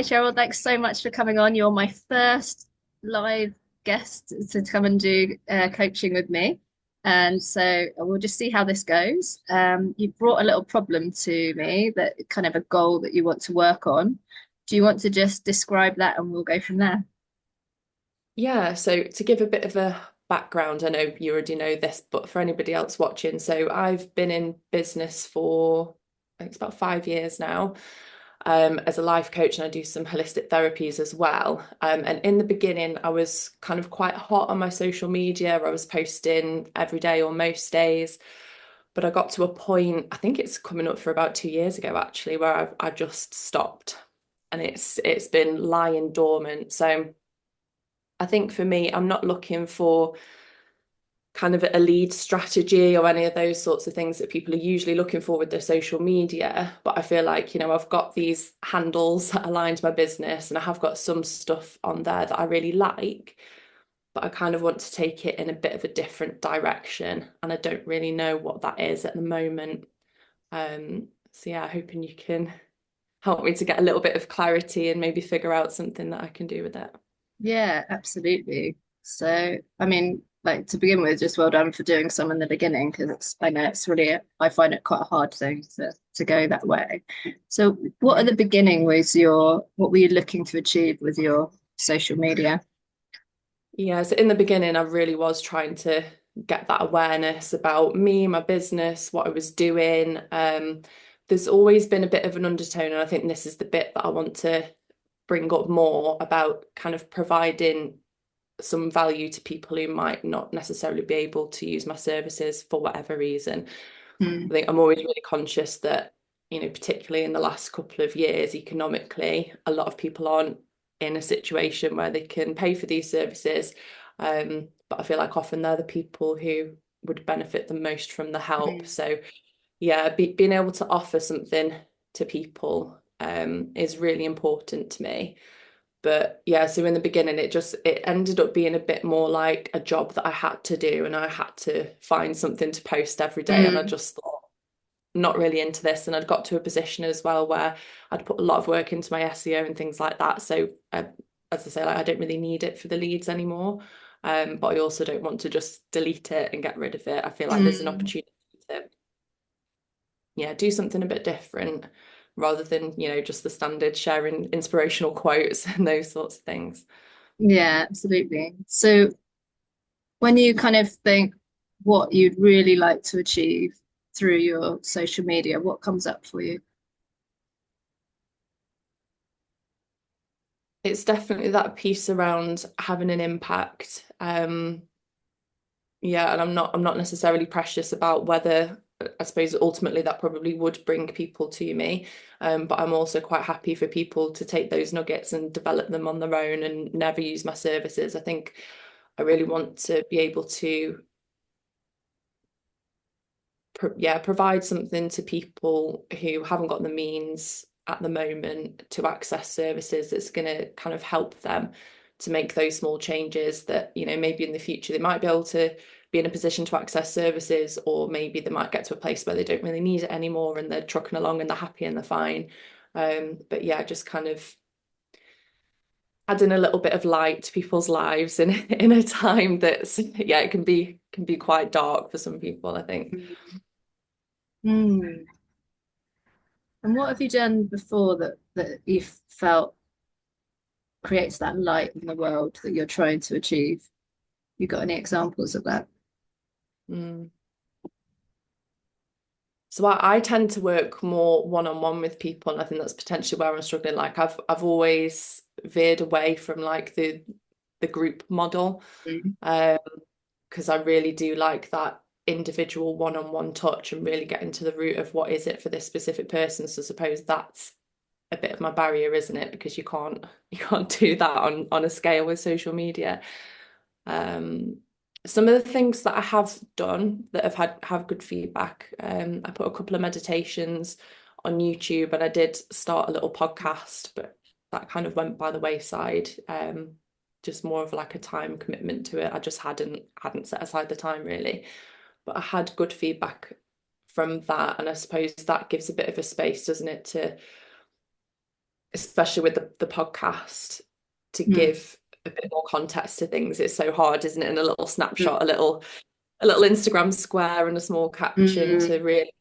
Hi, Cheryl. Thanks so much for coming on. You're my first live guest to come and do coaching with me. And so we'll just see how this goes. You brought a little problem to me, that kind of a goal that you want to work on. Do you want to just describe that and we'll go from there? Yeah, so to give a bit of a background, I know you already know this, but for anybody else watching, so I've been in business for I think it's about 5 years now, as a life coach, and I do some holistic therapies as well. And in the beginning, I was kind of quite hot on my social media. I was posting every day or most days, but I got to a point, I think it's coming up for about 2 years ago actually, where I just stopped, and it's been lying dormant. So I think for me, I'm not looking for kind of a lead strategy or any of those sorts of things that people are usually looking for with their social media. But I feel like, I've got these handles that align to my business and I have got some stuff on there that I really like, but I kind of want to take it in a bit of a different direction. And I don't really know what that is at the moment. So yeah, hoping you can help me to get a little bit of clarity and maybe figure out something that I can do with it. Yeah, absolutely. So, I mean, like to begin with, just well done for doing some in the beginning because I know it's really, I find it quite a hard thing to go that way. So, what at the beginning was what were you looking to achieve with your social media? Yeah, so in the beginning, I really was trying to get that awareness about me, my business, what I was doing. There's always been a bit of an undertone, and I think this is the bit that I want to bring up more about kind of providing some value to people who might not necessarily be able to use my services for whatever reason. Hmm. I think I'm always really conscious that, particularly in the last couple of years, economically, a lot of people aren't in a situation where they can pay for these services. But I feel like often they're the people who would benefit the most from the help. Hmm. So yeah, being able to offer something to people is really important to me. But yeah, so in the beginning, it ended up being a bit more like a job that I had to do, and I had to find something to post every day. And I Hmm. just thought, not really into this. And I'd got to a position as well where I'd put a lot of work into my SEO and things like that. So as I say, like I don't really need it for the leads anymore. But I also don't want to just delete it and get rid of it. I feel like there's an Hmm. opportunity to, yeah, do something a bit different rather than, just the standard sharing inspirational quotes and those sorts of things. Yeah, absolutely. So, when you kind of think what you'd really like to achieve through your social media, what comes up for you? It's definitely that piece around having an impact. Yeah, and I'm not necessarily precious about whether, I suppose ultimately that probably would bring people to me. But I'm also quite happy for people to take those nuggets and develop them on their own and never use my services. I think I really want to be able to provide something to people who haven't got the means at the moment to access services that's going to kind of help them to make those small changes that, maybe in the future they might be able to be in a position to access services, or maybe they might get to a place where they don't really need it anymore and they're trucking along and they're happy and they're fine. But yeah, just kind of adding a little bit of light to people's lives in in a time that's, yeah, it can be quite dark for some people, I think. Mm. And what have you done before that you felt creates that light in the world that you're trying to achieve? You got any examples of that? Mm. So I tend to work more one-on-one with people, and I think that's potentially where I'm struggling. Like I've always veered away from like the group model, Mm. um, because I really do like that individual one-on-one touch and really getting to the root of what is it for this specific person. So I suppose that's a bit of my barrier, isn't it? Because you can't do that on a scale with social media. Um, some of the things that I have done that have good feedback. I put a couple of meditations on YouTube, and I did start a little podcast, but that kind of went by the wayside. Just more of like a time commitment to it. I just hadn't set aside the time really. But I had good feedback from that, and I suppose that gives a bit of a space, doesn't it, to especially with the podcast, to Mm, give a bit more context to things. It's so hard, isn't it? In a little mm, snapshot, a little Instagram square and a small caption to mm, really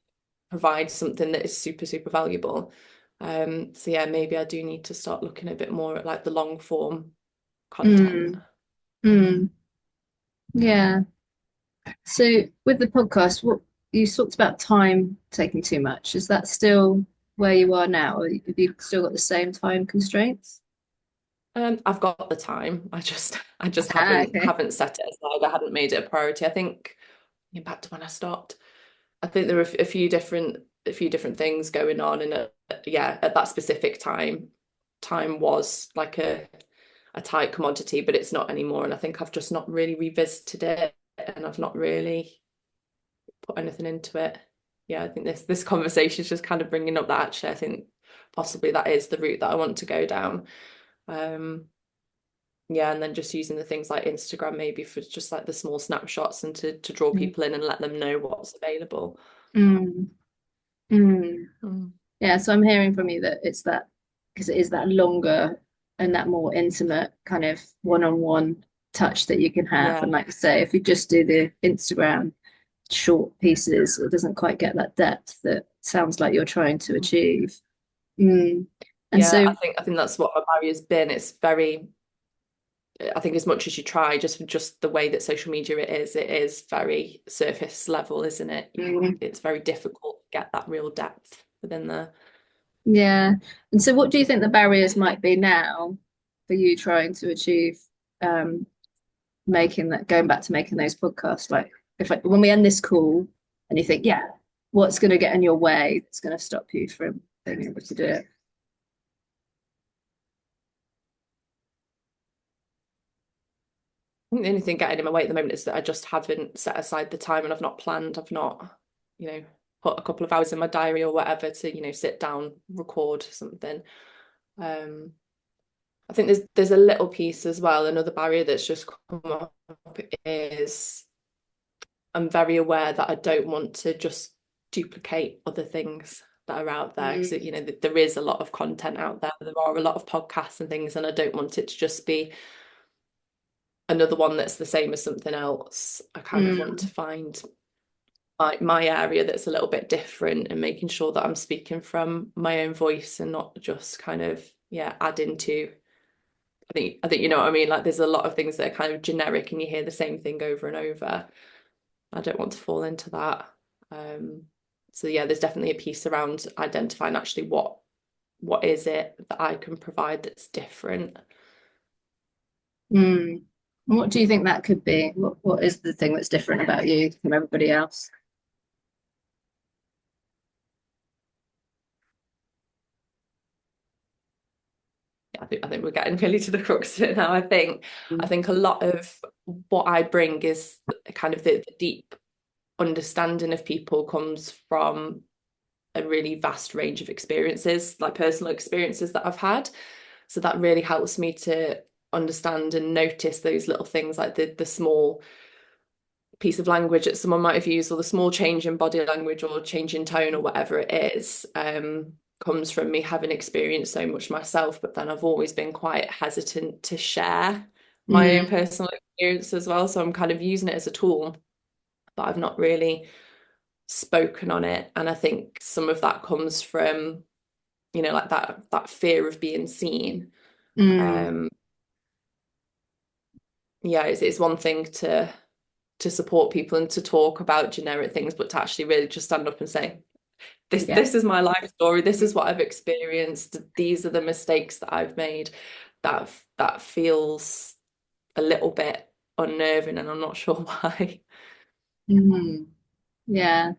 provide something that is super, super valuable. So yeah, maybe I do need to start looking a bit more at like the long form content. mm, mm. Yeah. So with the podcast, what you talked about time taking too much. Is that still where you are now, or have you still got the same time constraints? I've got the time. I just Ah, haven't okay. haven't set it aside. I hadn't made it a priority. I think back to when I stopped. I think there were a few different things going on, and yeah, at that specific time was like a tight commodity, but it's not anymore. And I think I've just not really revisited it, and I've not really put anything into it. Yeah, I think this conversation is just kind of bringing up that actually I think possibly that is the route that I want to go down. Um, yeah, and then just using the things like Instagram maybe for just like the small snapshots and to draw Mm, people in and let them know what's available. mm, mm. Mm. Yeah, so I'm hearing from you that it's that because it is that longer and that more intimate kind of one-on-one touch that you can have. Yeah. And like I say, if you just do the Instagram short pieces, it doesn't quite get that depth that sounds like you're trying to achieve. Mm. And Yeah, I so, think I think that's what my barrier's been. It's very, I think as much as you try, just the way that social media it is very surface level, isn't it? mm, It's very difficult to get that real depth within there. yeah. And so, what do you think the barriers might be now for you trying to achieve um, making that, going back to making those podcasts? Like, if like, when we end this call and you think, yeah, what's going to get in your way that's going to stop you from being able to do it? I think the only thing getting in my way at the moment is that I just haven't set aside the time and I've not planned. I've not, put a couple of hours in my diary or whatever to, sit down, record something. Um, I think there's a little piece as well. Another barrier that's just come up is I'm very aware that I don't want to just duplicate other things that are out there because Mm, there is a lot of content out there. There are a lot of podcasts and things, and I don't want it to just be another one that's the same as something else. I kind of want to mm, find my area that's a little bit different and making sure that I'm speaking from my own voice and not just kind of adding to. I think you know what I mean. Like there's a lot of things that are kind of generic and you hear the same thing over and over. I don't want to fall into that. Um, so yeah, there's definitely a piece around identifying actually what is it that I can provide that's different. mm. What do you think that could be? What is the thing that's different about you from everybody else? I think we're getting really to the crux of it now. I Mm, think a lot of what I bring is kind of the deep understanding of people comes from a really vast range of experiences, like personal experiences that I've had. So that really helps me to understand and notice those little things like the small piece of language that someone might have used or the small change in body language or change in tone or whatever it is comes from me having experienced so much myself, but then I've always been quite hesitant to share my own mm, personal experience as well. So I'm kind of using it as a tool, but I've not really spoken on it. And I think some of that comes from, like that fear of being seen. mm. Um, yeah, it's one thing to support people and to talk about generic things, but to actually really just stand up and say, this Yeah. this is my life story, this is what I've experienced, these are the mistakes that I've made, that feels a little bit unnerving and I'm not sure why. Mm. Yeah.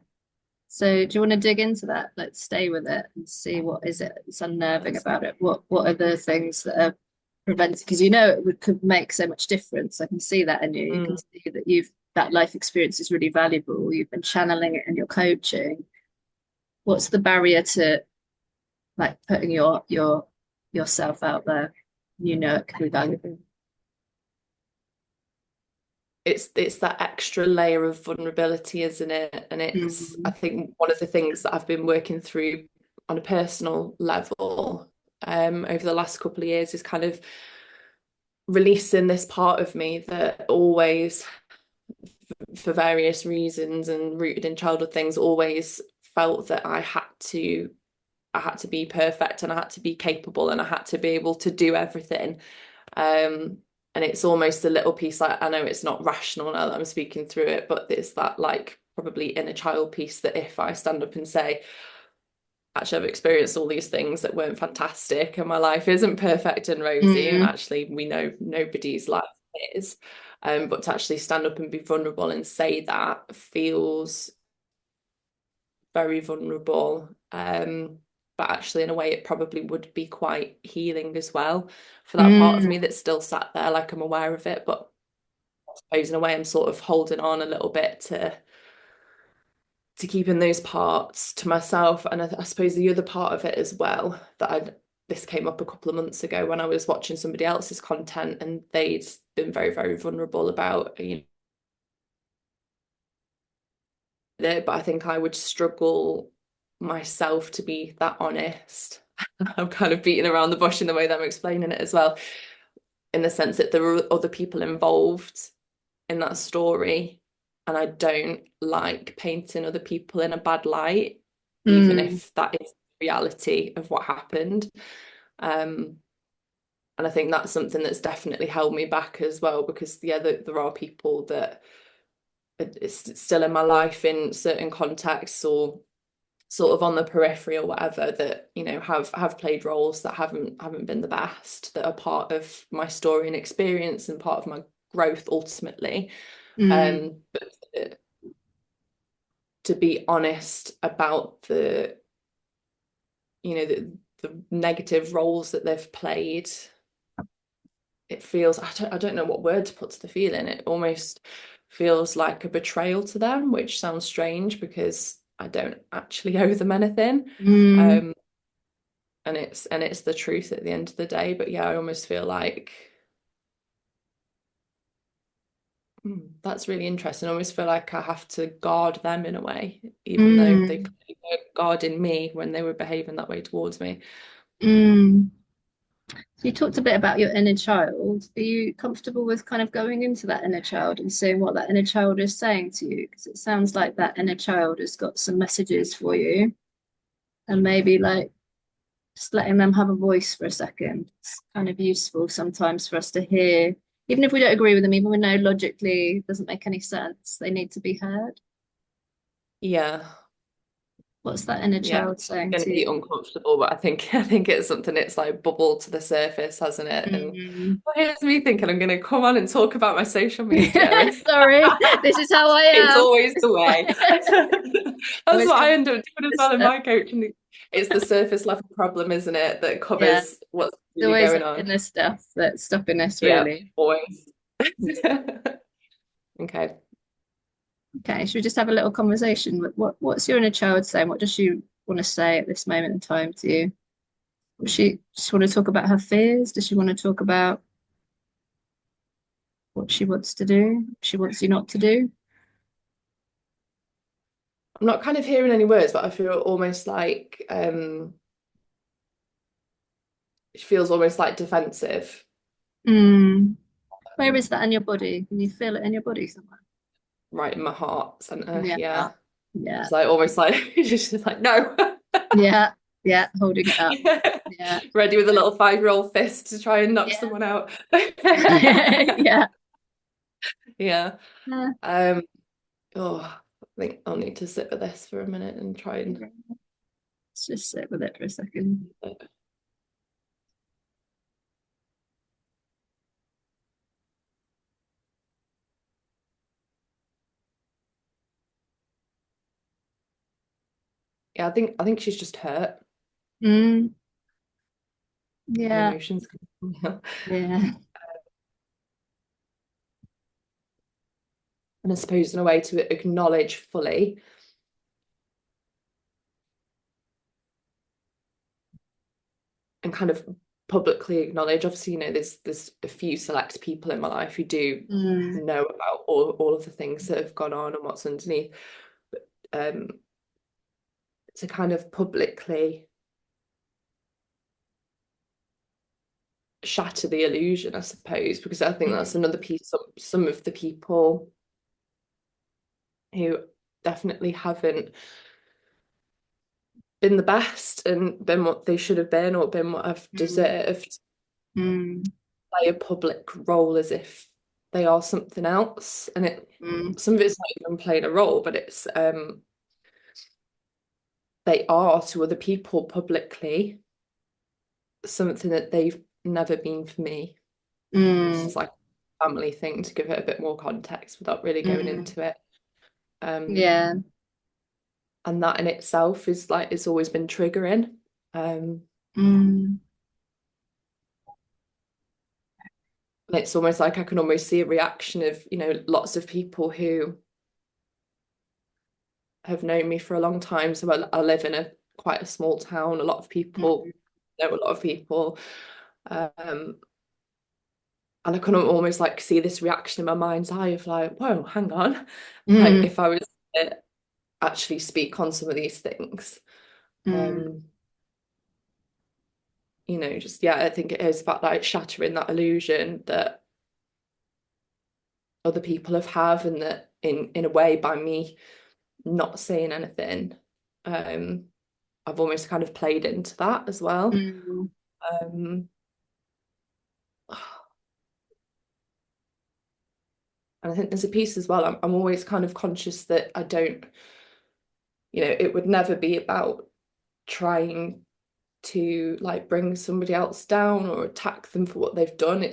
So do you want to dig into that? Let's stay with it and see what is it that's unnerving Let's about it. What are the things that are preventing? Because you know it would could make so much difference. I can see that in you. You can mm. see that you've that life experience is really valuable. You've been channeling it in your coaching. What's the barrier to like putting your yourself out there? You know it can be valuable. It's that extra layer of vulnerability, isn't it? And I Mm, think one of the things that I've been working through on a personal level over the last couple of years is kind of releasing this part of me that always, for various reasons and rooted in childhood things, always felt that I had to be perfect and I had to be capable and I had to be able to do everything. And it's almost a little piece, like, I know it's not rational now that I'm speaking through it, but it's that like probably inner child piece that if I stand up and say, actually I've experienced all these things that weren't fantastic and my life isn't perfect and rosy, and Mm. actually we know nobody's life is, but to actually stand up and be vulnerable and say that feels very vulnerable. But actually in a way it probably would be quite healing as well for that part of Mm. me that's still sat there, like I'm aware of it, but I suppose in a way I'm sort of holding on a little bit to keeping those parts to myself. And I suppose the other part of it as well, that this came up a couple of months ago when I was watching somebody else's content and they'd been very, very vulnerable about, you know, it, but I think I would struggle myself to be that honest. I'm kind of beating around the bush in the way that I'm explaining it as well, in the sense that there are other people involved in that story, and I don't like painting other people in a bad light, even Mm. if that is the reality of what happened. Um, and I think that's something that's definitely held me back as well, because yeah, there are people that it's still in my life in certain contexts or sort of on the periphery or whatever, that, you know, have played roles that haven't been the best, that are part of my story and experience and part of my growth ultimately. Mm. But to be honest about the, you know, the negative roles that they've played, it feels, I don't know what word to put to the feeling. It almost feels like a betrayal to them, which sounds strange because I don't actually owe them anything. Mm. Um, and it's the truth at the end of the day. But yeah, I almost feel like that's really interesting. I almost feel like I have to guard them in a way, even though they Mm. clearly were guarding me when they were behaving that way towards me. Mm. So you talked a bit about your inner child. Are you comfortable with kind of going into that inner child and seeing what that inner child is saying to you? Because it sounds like that inner child has got some messages for you, and maybe like just letting them have a voice for a second. It's kind of useful sometimes for us to hear, even if we don't agree with them, even we know logically it doesn't make any sense, they need to be heard. Yeah, What's that inner yeah. child saying Going to to be you? uncomfortable, but I think it's something that's like bubbled to the surface, hasn't it? And Mm. well, here's me thinking I'm going to come on and talk about my social media, and Sorry, this is how I it's am. always the way. That's Always what I come end up doing as this well in stuff. my coaching. It's the surface level problem, isn't it, that Yeah, covers what's it's really always going that on. inner stuff that's stopping us, Yeah, really. always. Okay. Okay, should we just have a little conversation? What's your inner child saying? What does she want to say at this moment in time to you? Does she just want to talk about her fears? Does she want to talk about what she wants to do? She wants you not to do? I'm not kind of hearing any words, but I feel almost like it feels almost like defensive. Mm. Where is that in your body? Can you feel it in your body somewhere? Right in my heart center. Yeah, Yeah. yeah, It's like almost like she's just like, no. yeah, yeah, holding it up. Yeah, Ready with a little 5-year-old fist to try and knock yeah, someone out. yeah. Yeah. Uh, Um, oh, I think I'll need to sit with this for a minute and try and let's just sit with it for a second. yeah, I think she's just hurt Mm, and yeah, emotions. yeah. And I suppose in a way to acknowledge fully and kind of publicly acknowledge. Obviously, you know, there's a few select people in my life who do Mm, know about all of the things that have gone on and what's underneath. But to kind of publicly shatter the illusion, I suppose, because I think that's another piece. Some of the people who definitely haven't been the best and been what they should have been or been what I've Mm, deserved mm, play a public role as if they are something else. And mm, some of it's not even playing a role, but it's they are to other people publicly something that they've never been for me. This mm, is like a family thing to give it a bit more context without really going mm. into it. Um, Yeah. and that in itself is like it's always been triggering. Um, Mm, and it's almost like I can almost see a reaction of, lots of people who have known me for a long time. So I live in a quite a small town. A lot of people mm, know a lot of people. And I can almost like see this reaction in my mind's eye of like, whoa, hang on. Like mm, if I was to actually speak on some of these things. mm, Um, just yeah, I think it is about like shattering that illusion that other people have and that in a way by me not saying anything, um, I've almost kind of played into that as well. mm, Um, and I think there's a piece as well. I'm always kind of conscious that I don't, it would never be about trying to like bring somebody else down or attack them for what they've done.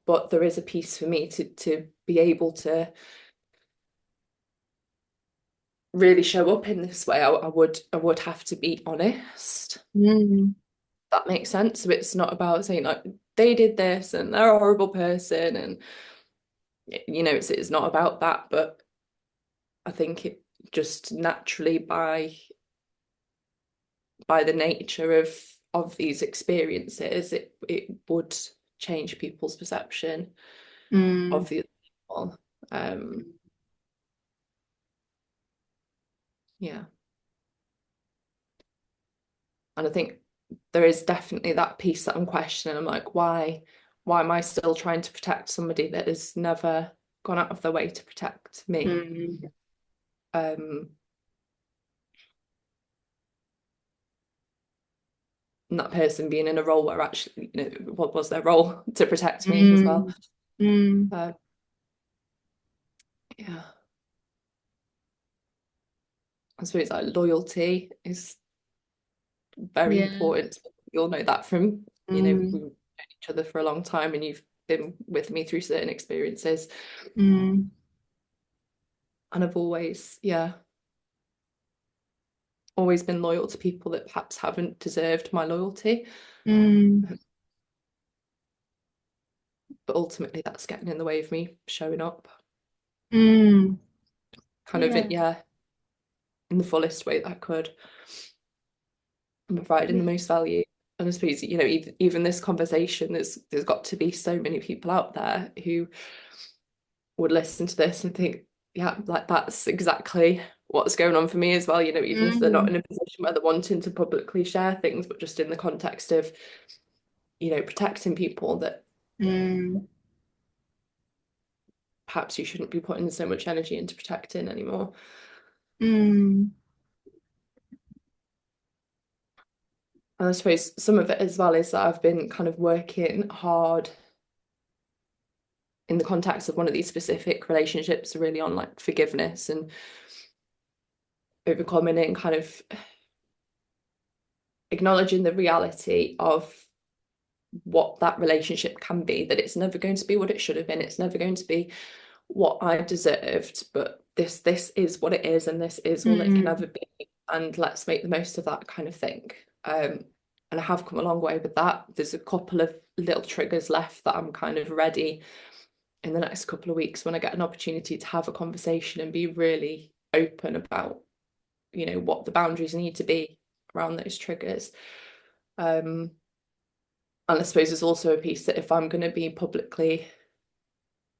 But there is a piece for me to be able to really show up in this way. I would have to be honest. mm, That makes sense. So it's not about saying like they did this and they're a horrible person and it's not about that, but I think it just naturally by the nature of these experiences, it would change people's perception mm, of the other people. Yeah. And I think there is definitely that piece that I'm questioning. I'm like, why am I still trying to protect somebody that has never gone out of their way to protect me? mm, Um, and that person being in a role where actually, what was their role to protect me as well? mm, mm. Uh, yeah, I suppose like loyalty is very Yeah. important. You'll know that from, we've Mm, known each other for a long time and you've been with me through certain experiences. mm, And I've always, yeah, always been loyal to people that perhaps haven't deserved my loyalty. mm, But ultimately that's getting in the way of me showing up mm. kind of Yeah. yeah, in the fullest way that I could and providing the Yeah. most value. And I suppose, even this conversation, there's got to be so many people out there who would listen to this and think, yeah, like that's exactly what's going on for me as well, even if they're not Mm, in a position where they're wanting to publicly share things, but just in the context of, protecting people that mm, perhaps you shouldn't be putting so much energy into protecting anymore. mm. And I suppose some of it as well is that I've been kind of working hard in the context of one of these specific relationships, really on like forgiveness and overcoming it and kind of acknowledging the reality of what that relationship can be, that it's never going to be what it should have been. It's never going to be what I deserved, but this is what it is, and this is all it can Mm, ever be. And let's make the most of that kind of thing. And I have come a long way with that. There's a couple of little triggers left that I'm kind of ready in the next couple of weeks when I get an opportunity to have a conversation and be really open about, what the boundaries need to be around those triggers. And I suppose there's also a piece that if I'm going to be publicly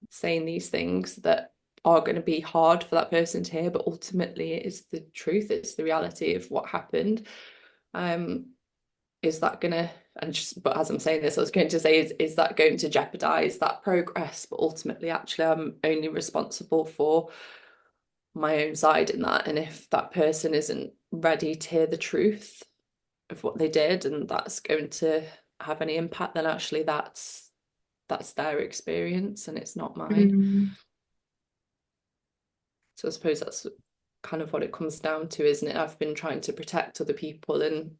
saying these things that are going to be hard for that person to hear, but ultimately it is the truth, it's the reality of what happened. Is that going to and just, but as I'm saying this, I was going to say, is that going to jeopardize that progress? But ultimately, actually, I'm only responsible for my own side in that. And if that person isn't ready to hear the truth of what they did, and that's going to have any impact, then actually that's their experience and it's not mine. Mm. So I suppose that's kind of what it comes down to, isn't it? I've been trying to protect other people and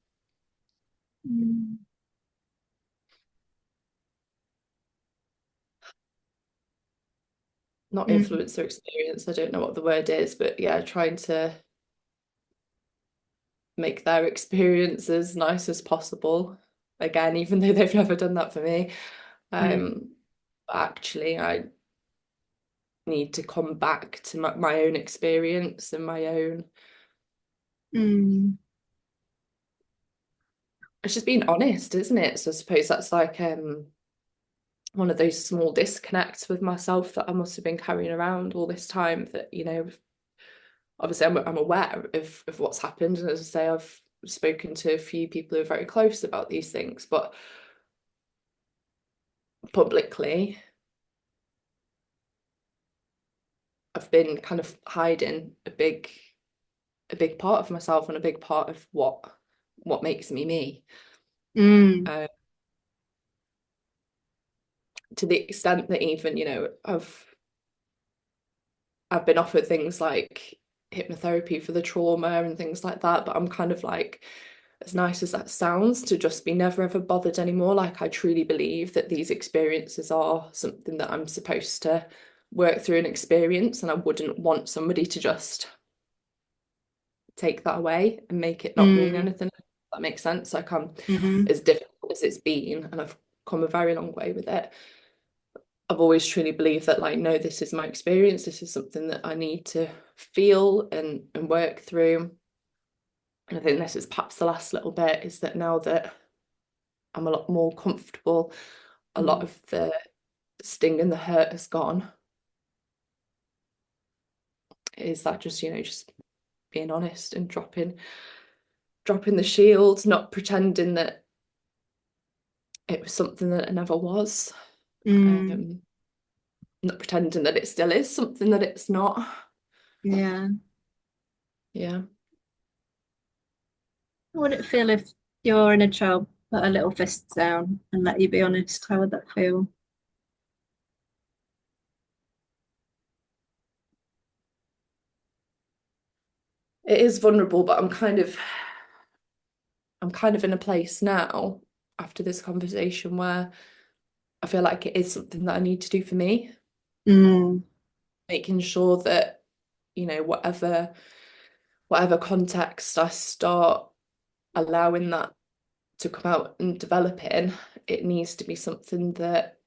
Mm. not Mm. influence their experience. I don't know what the word is, but yeah, trying to make their experience as nice as possible. Again, even though they've never done that for me. Mm. Um, actually, I need to come back to my own experience and my own. Mm. It's just being honest, isn't it? So I suppose that's like one of those small disconnects with myself that I must have been carrying around all this time. That, you know, obviously I'm aware of what's happened, and as I say, I've spoken to a few people who are very close about these things, but publicly I've been kind of hiding a big part of myself and a big part of what makes me me. Mm. Uh, to the extent that even, you know, I've been offered things like hypnotherapy for the trauma and things like that, but I'm kind of like, as nice as that sounds, to just be never ever bothered anymore. Like, I truly believe that these experiences are something that I'm supposed to work through and experience, and I wouldn't want somebody to just take that away and make it not mean Mm. anything. If that makes sense. Like, I'm, Mm-hmm. as difficult as it's been, and I've come a very long way with it, I've always truly believed that, like, no, this is my experience. This is something that I need to feel and work through. And I think this is perhaps the last little bit, is that now that I'm a lot more comfortable, a lot Mm. of the sting and the hurt has gone. Is that just, you know, just being honest and dropping the shield, not pretending that it was something that it never was. Mm. Um, not pretending that it still is something that it's not. Yeah. Yeah. How would it feel if your inner child put a little fist down and let you be honest? How would that feel? It is vulnerable, but I'm kind of in a place now after this conversation where I feel like it is something that I need to do for me, Mm. making sure that, you know, whatever context I start allowing that to come out and develop in, it needs to be something that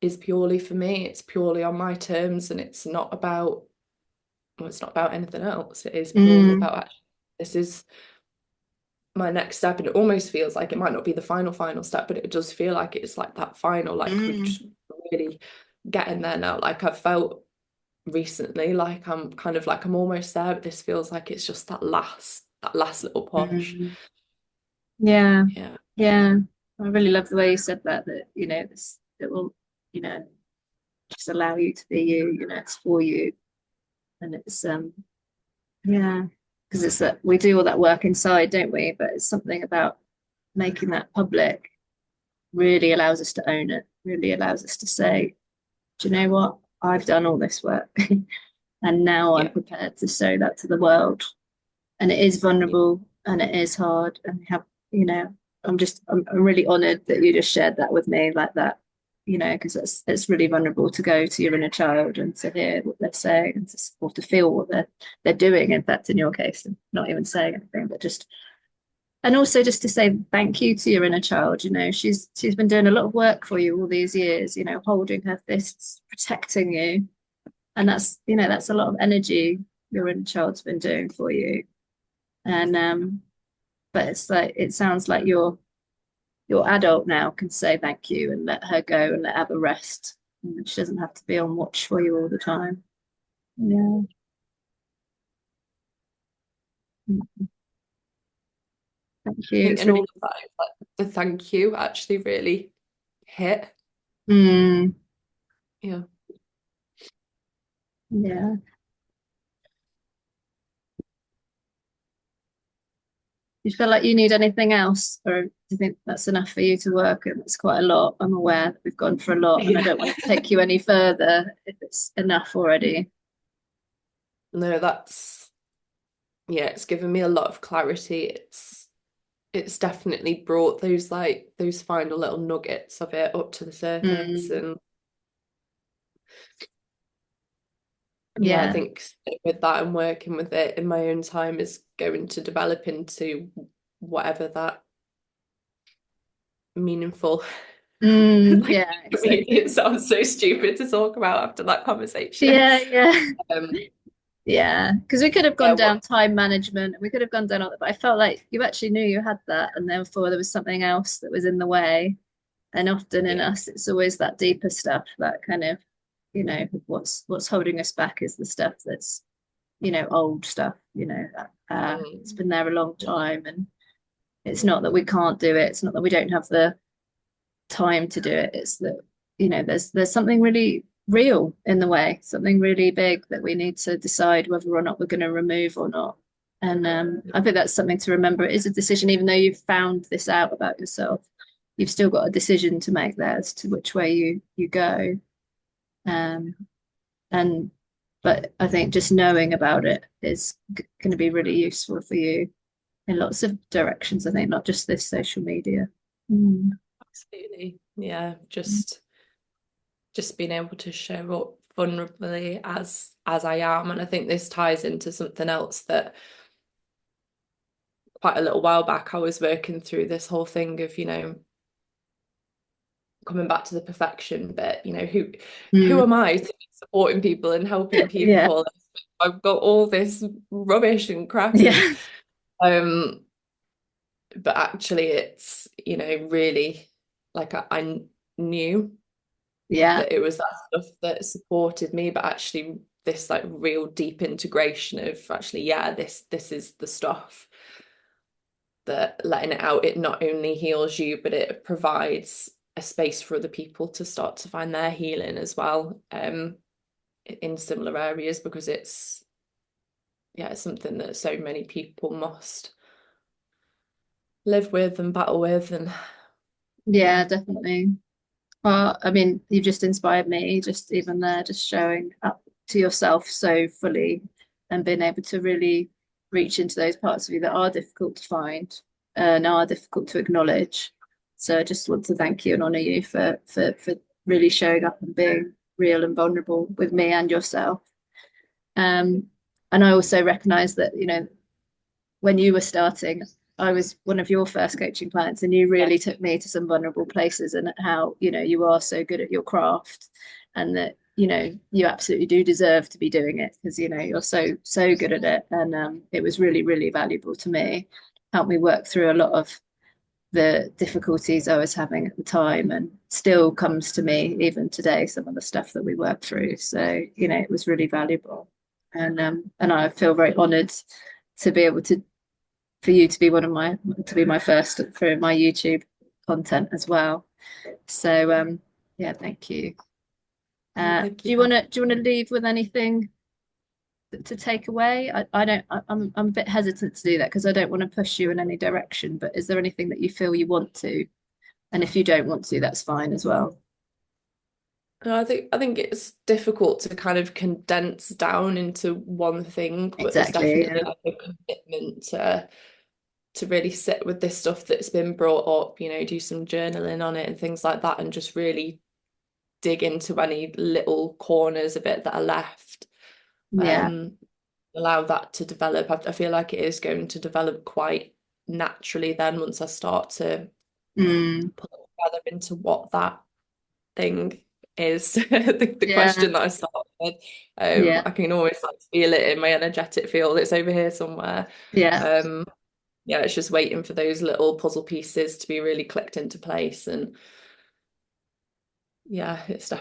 is purely for me. It's purely on my terms, and it's not about, well, it's not about anything else. It is purely Mm. about, actually, this is my next step, and it almost feels like it might not be the final step, but it does feel like it's like that final, like we're Mm. just really getting there now. Like, I've felt recently like I'm kind of like I'm almost there, but this feels like it's just that last little push. Mm. Yeah. Yeah. Yeah. I really love the way you said that, you know, this, it will, you know, just allow you to be you, you know, it's for you. And it's, yeah, because it's that we do all that work inside, don't we? But it's something about making that public really allows us to own it, really allows us to say, do you know what? I've done all this work and now I'm Yeah. prepared to show that to the world. And it is Yeah. vulnerable and it is hard. And we have, you know, I'm really honored that you just shared that with me like that, you know, because it's really vulnerable to go to your inner child and to hear what they're saying and or to feel what they're doing. In fact, in your case, and not even saying anything, but just and also just to say thank you to your inner child. You know, she's been doing a lot of work for you all these years, you know, holding her fists, protecting you. And that's, you know, that's a lot of energy your inner child's been doing for you. And but it's like it sounds like your adult now can say thank you and let her go and let her have a rest. And she doesn't have to be on watch for you all the time. Yeah. Thank I you. think It's in all really, of that, like, the thank you actually really hit. mm, Yeah. yeah. Do you feel like you need anything else, or do you think that's enough for you to work? And it's quite a lot. I'm aware that we've gone for a lot, and I Yeah. don't want to take you any further if it's enough already. No, that's yeah, it's given me a lot of clarity. It's definitely brought those like those final little nuggets of it up to the surface. Mm, And yeah, I yeah. think with that and working with it in my own time is going to develop into whatever that meaningful. Like, Yeah, I mean, exactly. it sounds so stupid to talk about after that conversation. Yeah, yeah. Um, Yeah, because we could have yeah, gone down time management, we could have gone down all that, but I felt like you actually knew you had that, and therefore there was something else that was in the way. And often in yeah, us, it's always that deeper stuff, that kind of, what's holding us back is the stuff that's, old stuff, it's mm, been there a long time, and it's not that we can't do it, it's not that we don't have the time to do it. It's that, there's something really real in the way, something really big that we need to decide whether or not we're going to remove or not. And I think that's something to remember. It is a decision, even though you've found this out about yourself, you've still got a decision to make there as to which way you go. Um, and but I think just knowing about it is going to be really useful for you in lots of directions. I think not just this social media. Mm. absolutely. Yeah, just being able to show up vulnerably as I am. And I think this ties into something else that quite a little while back I was working through this whole thing of, coming back to the perfection bit, who Mm. am I to be supporting people and helping Yeah. people? I've got all this rubbish and crap and Yeah. um but actually it's, really like I knew Yeah. that it was that stuff that supported me, but actually this like real deep integration of actually, yeah, this is the stuff that letting it out, it not only heals you, but it provides a space for other people to start to find their healing as well, in similar areas, because it's something that so many people must live with and battle with. And Yeah, yeah, definitely. Well, I mean, you've just inspired me, just even there, just showing up to yourself so fully and being able to really reach into those parts of you that are difficult to find and are difficult to acknowledge. So I just want to thank you and honor you for really showing up and being real and vulnerable with me and yourself. Um, and I also recognize that, when you were starting, I was one of your first coaching clients, and you yeah, really took me to some vulnerable places, and how, you are so good at your craft, and that, you absolutely do deserve to be doing it because, you're so good at it. And it was really, really valuable to me. Helped me work through a lot of the difficulties I was having at the time, and still comes to me even today, some of the stuff that we work through. So, it was really valuable. And I feel very honored to be able to for you to be to be my first for my YouTube content as well. So yeah, thank you. thank Do you you for want to leave with anything to take away? I don't. I'm a bit hesitant to do that because I don't want to push you in any direction. But is there anything that you feel you want to? And if you don't want to, that's fine as well. No, I think it's difficult to kind of condense down into one thing, but there's Exactly. definitely Yeah. like a commitment to really sit with this stuff that's been brought up, do some journaling on it and things like that, and just really dig into any little corners of it that are left. Yeah. Um, Allow that to develop. I feel like it is going to develop quite naturally then once I start to Mm, put it together into what that thing is. The yeah. question that I started with. Yeah. I can always like feel it in my energetic field. It's over here somewhere. Yeah. Um, yeah, it's just waiting for those little puzzle pieces to be really clicked into place. And yeah, it's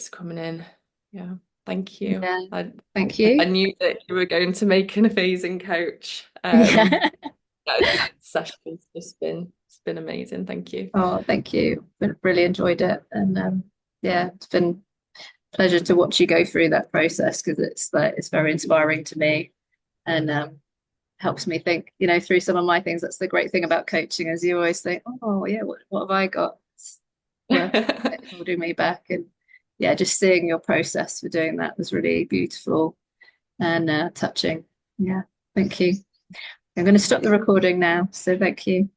coming in. Yeah, thank you. Yeah. I Thank I you. knew that you were going to make an amazing coach. Yeah. That session's just been, it's been amazing. Thank you. Oh, thank you. Really enjoyed it. And yeah, it's been a pleasure to watch you go through that process because it's very inspiring to me and helps me think, through some of my things. That's the great thing about coaching is you always think, oh yeah, what have I got? It's worth holding me back. And yeah, just seeing your process for doing that was really beautiful and touching. Yeah, thank you. I'm going to stop the recording now. So thank you.